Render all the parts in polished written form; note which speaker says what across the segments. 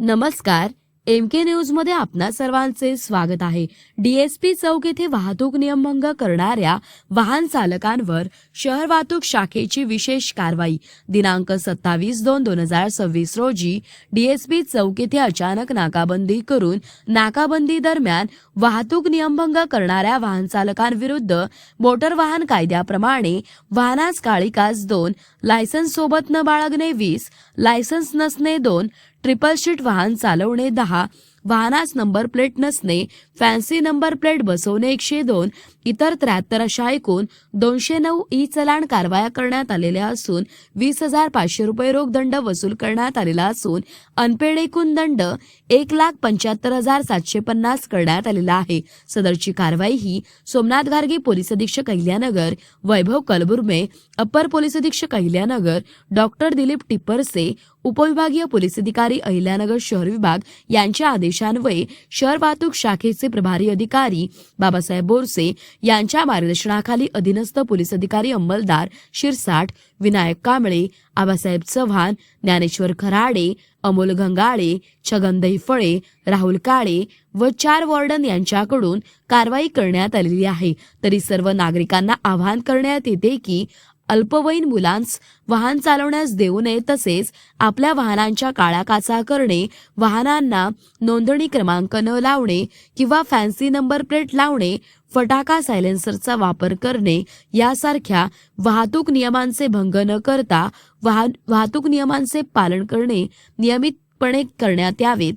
Speaker 1: नमस्कार, MK news मध्ये आपणा सर्वांचे स्वागत आहे। डीएसपी चौक येथे वाहतूक नियमभंग करणाऱ्या वाहन चालकांवर शहर वाहतूक शाखेची विशेष कारवाई। दिनांक 27/2/2026 रोजी डीएसपी चौक येथे अचानक नाकाबंदी करून नाकाबंदी दरम्यान वाहतूक नियमभंग करणाऱ्या वाहन चालकांविरुद्ध मोटर वाहन कायद्याप्रमाणे वाहनास काळी काच 2, लायसन्स सोबत न बाळगणे 20, लायसन्स नसणे 2, ट्रिपल शीट वाहन चालवणे 10, वाहनास नंबर प्लेट नसणे, फॅन्सी नंबर प्लेट बसवणे 102, इतर 73 अशा एकूण 209 ई चलाण कारवाया करण्यात आलेल्या असून 20,500 रुपये रोख दंड वसूल करण्यात आलेला असून अनपेड एकूण दंड 1,75,750 करण्यात आलेला आहे। सदरची कारवाई ही सोमनाथ गार्गे पोलीस अधीक्षक अहिल्यानगर, वैभव कलबुर्मे अपर पोलीस अधीक्षक अहिल्यानगर, डॉक्टर दिलीप टिप्परसे उपविभागीय पोलीस अधिकारी अहिल्यानगर शहर विभाग यांच्या आदेशान्वये शहर वाहतूक शाखेचे प्रभारी अधिकारी बाबासाहेब बोरसे यांच्या मार्गदर्शनाखाली अधीनस्थ पोलीस अधिकारी अंमलदार शिरसाट, विनायक कांबळे, आबासाहेब चव्हाण, ज्ञानेश्वर खराडे, अमोल गंगाळे, छगन दहिफळे, राहुल काळे व 4 वॉर्डन यांच्याकडून कारवाई करण्यात आलेली आहे। तरी सर्व नागरिकांना आवाहन करण्यात येते की अल्पवयीन मुलांस वाहन चालवण्यास देऊ नये, तसेच आपल्या वाहनांच्या काळ्या काचा करणे, वाहनांना नोंदणी क्रमांक न लावणे किंवा फॅन्सी नंबर प्लेट लावणे, फटाका सायलेन्सरचा वापर करणे यासारख्या वाहतूक नियमांचे भंग न करता वाहतूक नियमांचे पालन करणे नियमितपणे करण्यात यावेत।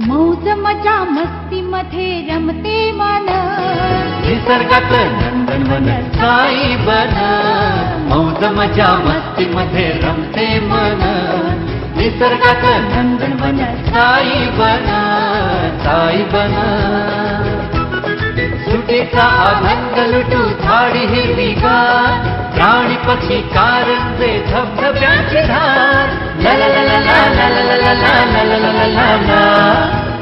Speaker 2: मौज मजा मस्ती मध्ये रमते मन,
Speaker 3: निसर्गात नंदनवन साई बन। मौज मजा मस्ती मध्ये रमते मन, निसर्गात नंदनवन साई बन, साई बन। सुटीचा आनंद लुटू झाडी हिरवीगार, प्राणी पक्षी कारंजे धबधब्यांची धार, ला ला ला ला ला ला ला ला ला ला ला ला ला।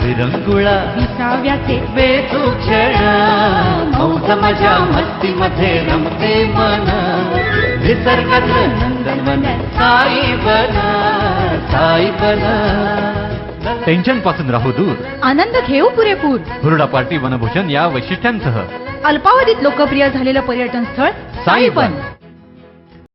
Speaker 3: विरंगुळा
Speaker 2: विसाव्याचे
Speaker 3: वेचू क्षण, मौज मजा मस्ती मध्ये रमते मन, निसर्गात नंदनवन साई बन, साई बन।
Speaker 4: टेन्शन पासून राहू दूर,
Speaker 2: आनंद घेऊ पुरेपूर।
Speaker 4: हुरडा पार्टी वनभूषण या वैशिष्ट्यांसह
Speaker 2: अल्पावधीत लोकप्रिय झालेलं पर्यटन स्थळ साईबन।